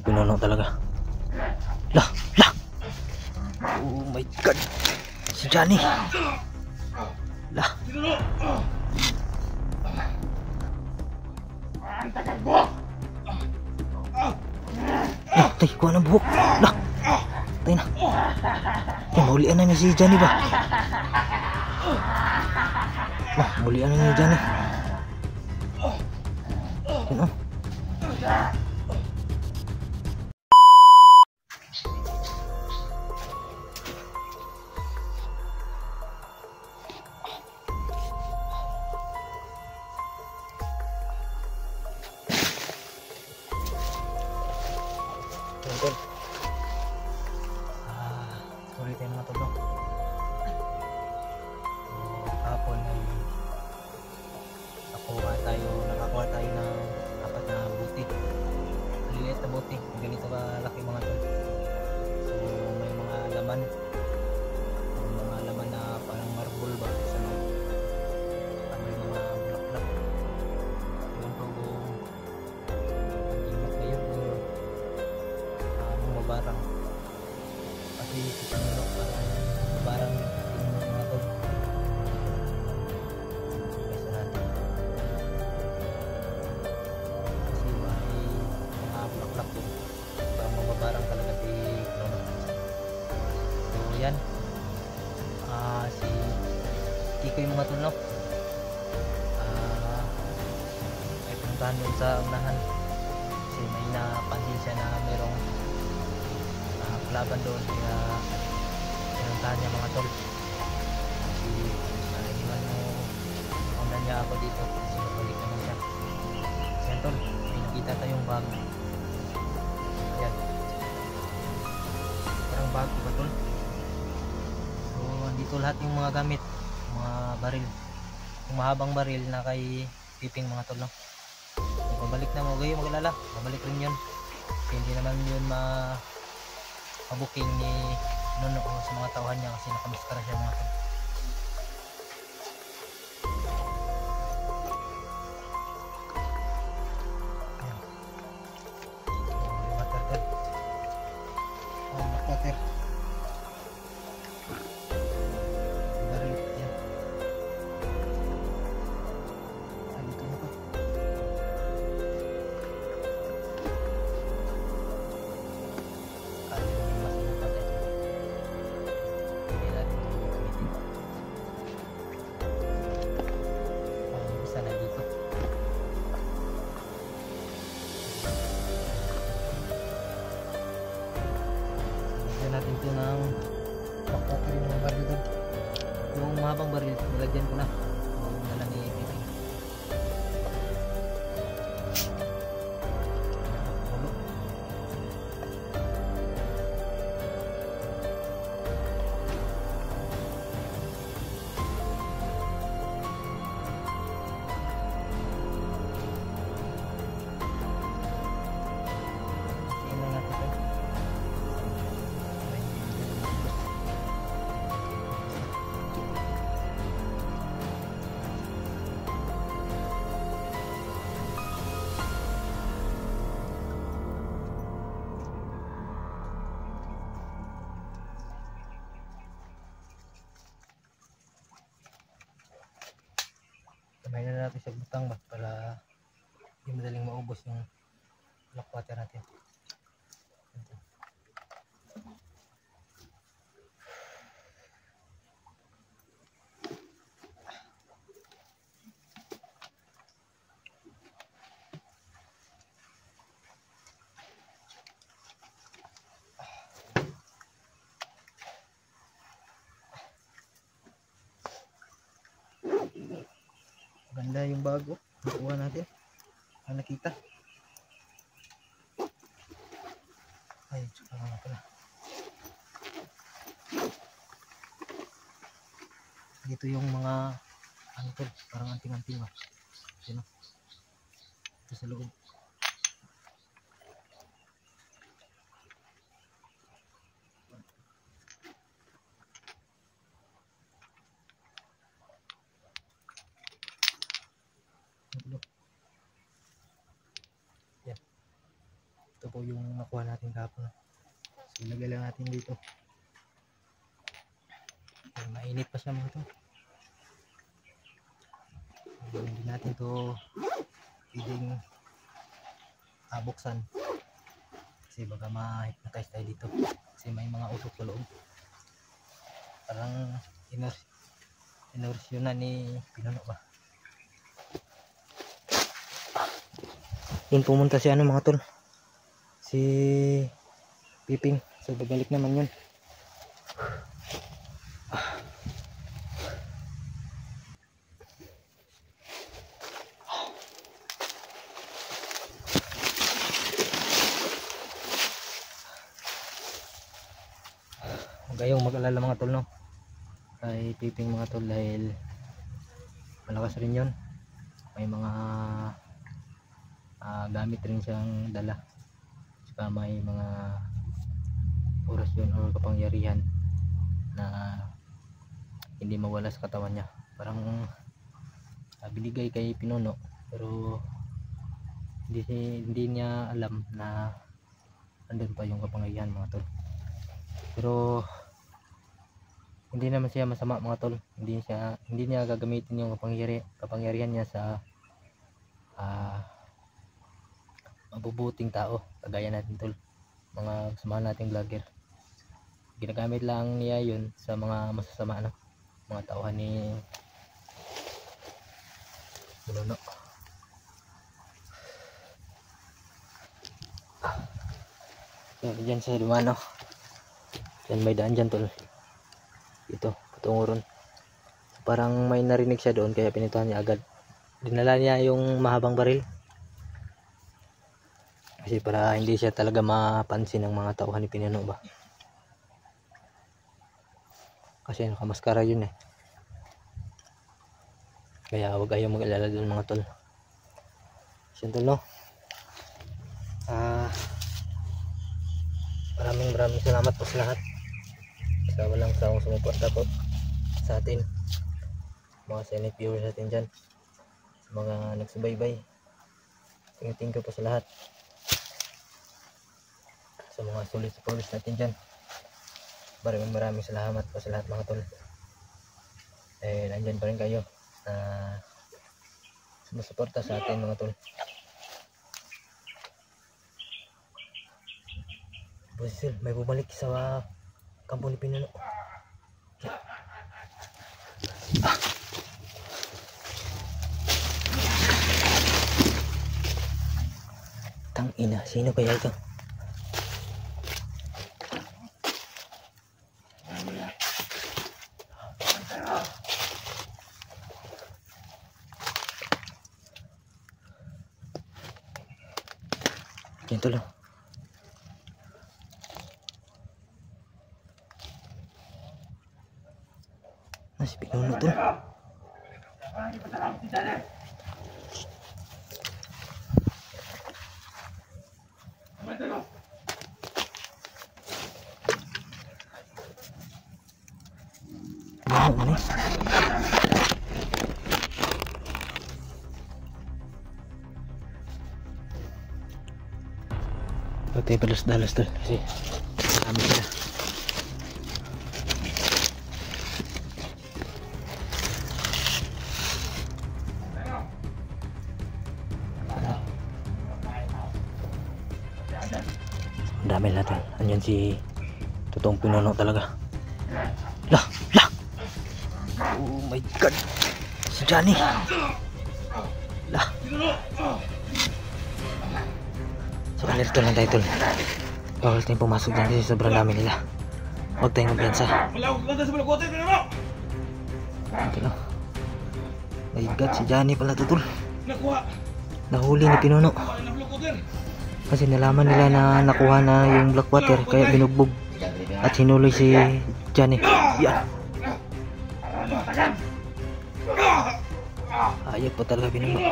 Pinuno talaga. Lah, lah. Oh my god. Si Johnny. Lah. Tay, kuha ng buhok. Lah. Tay na. Mulian na niya si Johnny ba? Lah, mulian na niya si Johnny. Yun oh. Sorry tayo mga tol. Kahapon ay nakakuha tayo ng apat na buti. Maliliit na buti, ganito kalaki mga tol. So may mga laman na parang marble ba sa loob. May mga bulaklak. Yung po ang ingat ba yun o mabarang. Kasi kita nyo parang mabarang yung mga tol. Kasi natin. Kasi may mga bulaklak po. Parang mabarang talaga si Krono. So yan. Si Kiko yung mga tol, no? Ay puntahan yun sa unahan. Kasi may napansin siya na merong laban doon, kaya pinuntahan niya mga tol. Kasi iwan mo undan niya ako dito kasi babalik naman siya. Kasi yan tol, may nakita tayong bag. Yan, parang bag ba tol? So andito lahat yung mga gamit, mga baril, yung mahabang baril na kay Piping mga tol, no? So, babalik na mo, gayo magalala, babalik rin yun. Kasi hindi naman yun mabuking ni Nuno sa mga tauhan niya kasi nakamaskara siya mga tol. Ayan. Water tol. Water. Baril. Yan. Dito na to. Natin ito ng pakpakir yung mga baril doon. Yung mahabang baril, nilagyan ko na. Huwag na lang i-ipipin. Kamay na natin sa butang ba para hindi madaling maubos yung black water natin. Ganda yung bago nakuha natin ang nakita. Ay, tsaka nga pala dito yung mga ano tol, parang anting-anting ba sino ito sa loob. Yan, ito po yung nakuha natin kahapon. So ilagay lang natin dito. So, mainit pa siya mga tol. Hindi natin to pwedeng buksan kasi baka ma-hypnotize tayo dito kasi may mga usok sa loob. Parang inorsyunan ni Pinuno ba. Doon pumunta si ano mga tol, si Piping. So babalik naman yun. Huwag kayong mag-alala mga tol, no, kay Piping mga tol, dahil malakas rin yun. May mga gamit rin siyang dala, saka may mga orasyon o kapangyarihan na hindi mawala sa katawan niya. Parang binigay kay Pinuno, pero hindi niya alam na andun pa yung kapangyarihan mga tol. Pero hindi naman siya masama mga tol. Hindi niya gagamitin yung kapangyarihan niya sa mabubuting tao kagaya natin tol, mga kasama nating vlogger. Ginagamit lang niya yun sa mga masasama na mga tauhan ni Pinuno. So dyan sa Dumano, yan may daan dyan tol, ito patungo ron. So, parang may narinig siya doon kaya pinituhan niya agad. Dinala niya yung mahabang baril kasi para hindi siya talaga mapansin ng mga tauhan ni Pinuno ba, kasi nakamaskara yun eh. Kaya huwag kayong mag-alala doon mga tol. Siya tol, no, maraming salamat po sa lahat, sa walang sawang sumuporta po sa atin, mga silent viewers natin dyan, sa mga nagsubaybay. Thank you po sa lahat, sa mga solid supporters natin dyan. Maraming salamat po sa lahat mga tol. Nandyan pa rin kayo na sumusuporta sa atin mga tol. Bosil, may bumalik sa kampo ni Pinuno. Tangina, sino kaya ito? Ganito lang. Si Pinuno to. Ano ni? Pati balas-dalas to kasi marami sila. Dami natin. Andyan si totoong Pinuno talaga. Lah! Oh my god! Si Johnny! Lah! So alerto lang tayo tol. Bawal tayong pumasok dyan kasi sobrang dami nila. Huwag tayong magpiyansa. Ito lang. My god, si Johnny pala to tol. Nahuli ni Pinuno. Kasi nalaman nila na nakuha na yung Blackwater, kaya binugbog at hinuloy si Johnny. Yan. Ayop po talaga Pinuno.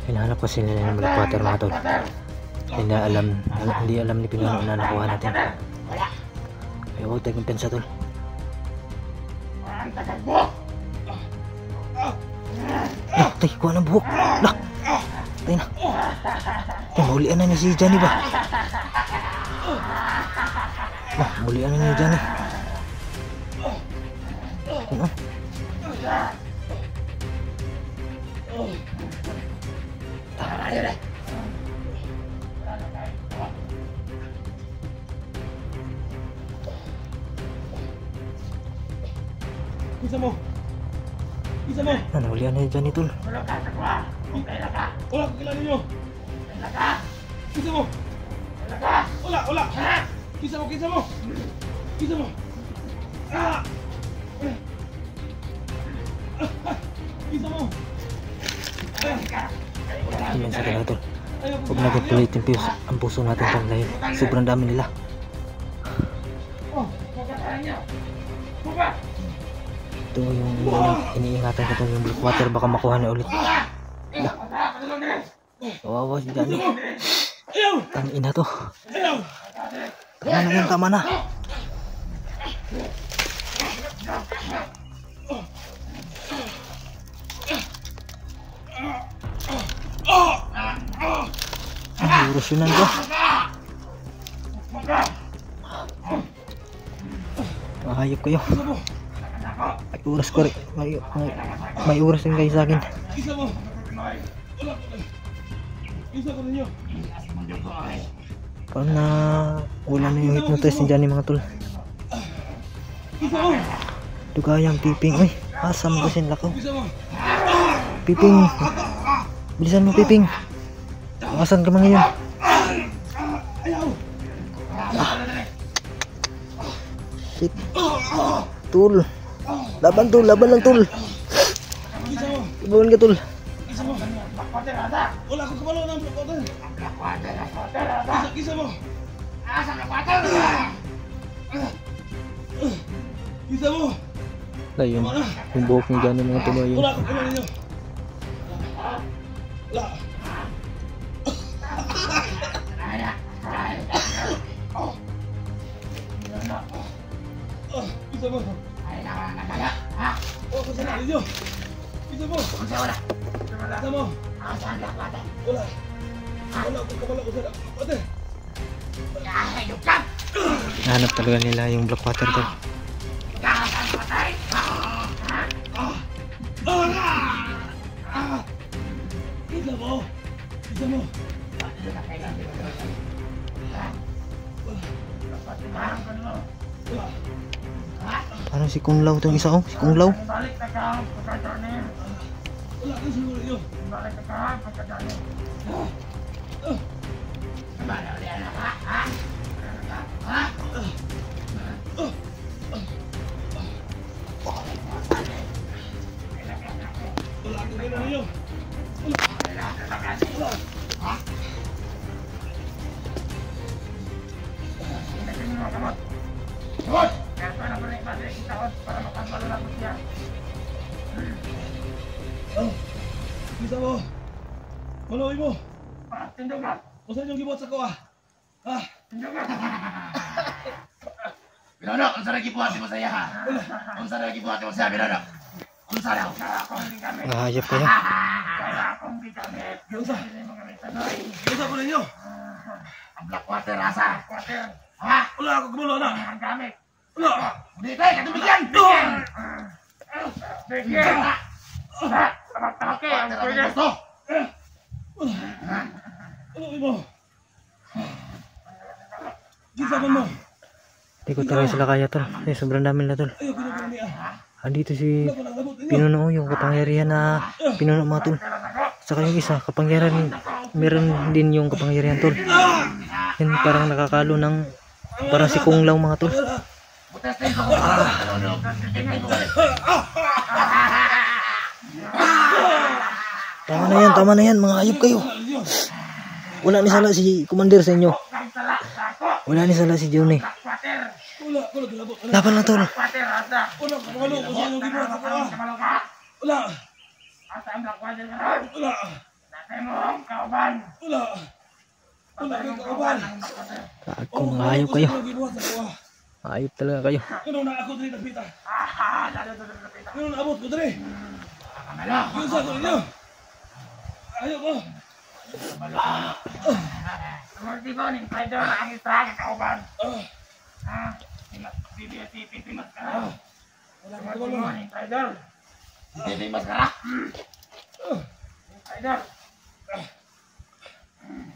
Hinahanap kasi nila ng Blackwater mga tol. Hindi alam ni Pinuno na nakuha natin. Kaya huwag tayong kumpensa tol. Tay, kuha ng buhok. Lah. Tay na. Tay, maulian na niya si Johnny ba? Lah, maulian na niya Johnny. Ano? Isa mo. Isa mo. Ano, ulian na niya Johnny tol. Wala ko kilala niyo. Isa mo. Wala. Isa mo. Isa mo. Ah! Isa mo. Tingnan sa kanila tol. Huwag natin pilitin ang puso natin tol dahil sobrang dami nila. Ito yung iniingatan ko tol, yung Blackwater, baka makuha na ulit. Kawawa si Johnny. Tang ina to. Tama na. Urusyonan ko. Mahayop kayo. May oras ko rin. May oras rin kayo sa akin. Isa mo. Isa ko ninyo. Parang na wala na yung hypnotize ni Johnny mga tol. Isa mo. Ito kayang Piping. Uy, asam ko sin lakaw. Isa mo. Piping. Bilisan mo Piping. Asan ka mga yun? Ayaw. Shit. Tul. Laban lang tul. Isa mo. Ibawan ka tul. Isa mo. Wala ko kabalo ng Blackwater. Isa mo. Isa mo. Ayun. Yung buhok ni Johnny mga tol yun. Wala ko kabalo ninyo. Wala. Isa mo. Oh, kasi ninyo. Isa mo. Isa mo. Wala. Wala ko kabalo ko sa Blackwater. Nahanap talaga nila yung Blackwater tol. Isa mo. Isa mo. Parang si Kung Lao itong isa oh. Si Kung Lao. Wala ka siguro yun. Wala ka siguro yun. Oh, bisa mo. Maloy mo. Usan yung gibuhat sa ko ah. Ha? Binodok, unsa ra gibuhat mo sa iya ha? Unsa ra gibuhat mo sa binodok? Unsa ra? Mahayop kayo. Usa po ninyo. Ang Blackwater asa. Ha? Wala ako kabalo na. Wala. Di tay katubigyan. Okay, ang pwede. Maloy mo. Gisa mo. Hindi ko talaga sila kaya tol. Sobrang dami nila tol. Ayaw pinagano niya. Andito si Wala ko nagabot ninyo. Pinuno yung kapangyarihan na pinuno mga tol. Saka yung isa, kapangyarihan, meron din yung kapangyarihan tol. Yan parang nakakalo ng, parang si Kung Lao mga tol. Tama na yan, mga ayop kayo. Wala ni sala si Commander sa inyo. Wala ni sala si Johnny. Wala ko nagabot. Laban lang tol. Wala ko kabalo ko sa yung gibuhat sa ko ah. Wala. Wala. Wala. Wala kang kauban. Kung ayop kayo. Yung gibuhat sa ko ah. Ayop talaga kayo. Ano na ako diri nagpita? Ano na abot ko diri? Yung sa ko ninyo. Ayaw mo! Sumunti ko, ning Idol, ang isa ka kauban. Pipimas ka na. Wala ka Sumunti ko, tumalong. ning Idol. Pipimas ka na. Idol.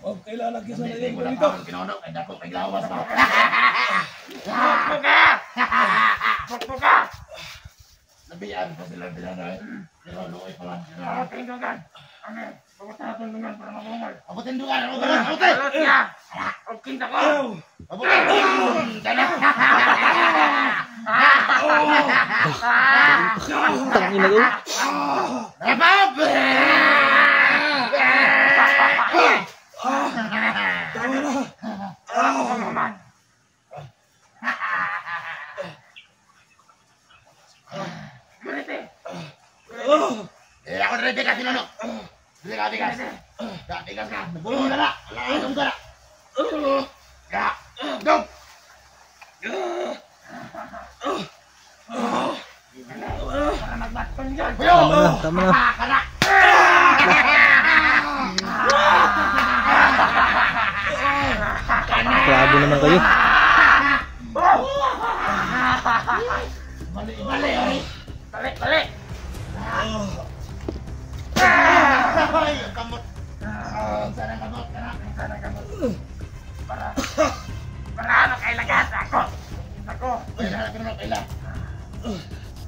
Oh, kailangan kisa na Hindi yan ko na dito. pa kinunok, ay dako kay lawas mo. Bukbo ka! Nabiyaan pa sila binanay. Pero luoy pa lang. Ako tindungan. Ano? Pagkata na tindungan para mabungol. Ako tindungan. Ako tindungan. Ako tindungan. Ako kinta ko. Ako tindungan. Dala. Tangina ko. Rabab! Tama na! Ako naman. Ganito eh. Ako na rin bigas sinunok. Bigas. Bigas ka. Nagulong ka na. Nagulong ka na. Ya. Dog. Para magbaton dyan. Tama na. Kana. Grabe naman kayo. Balik. Ay, kamot. Sana kamot. Para ano kay lagat ako.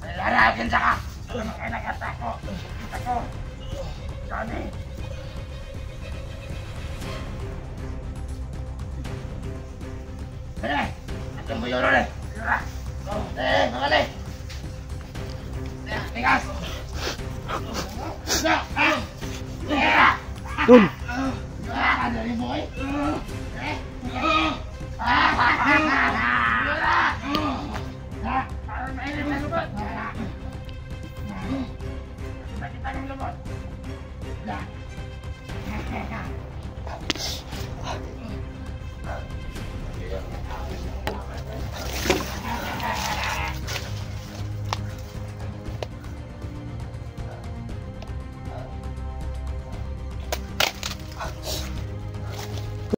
Lalagyan sa ka. Ano kay lagat ako. Johnny. Alam mo yun ulit. Mangali. Tigas. Dun! Ano rin mo eh? Parang mainit na lubot. Kita-kita ng lubot.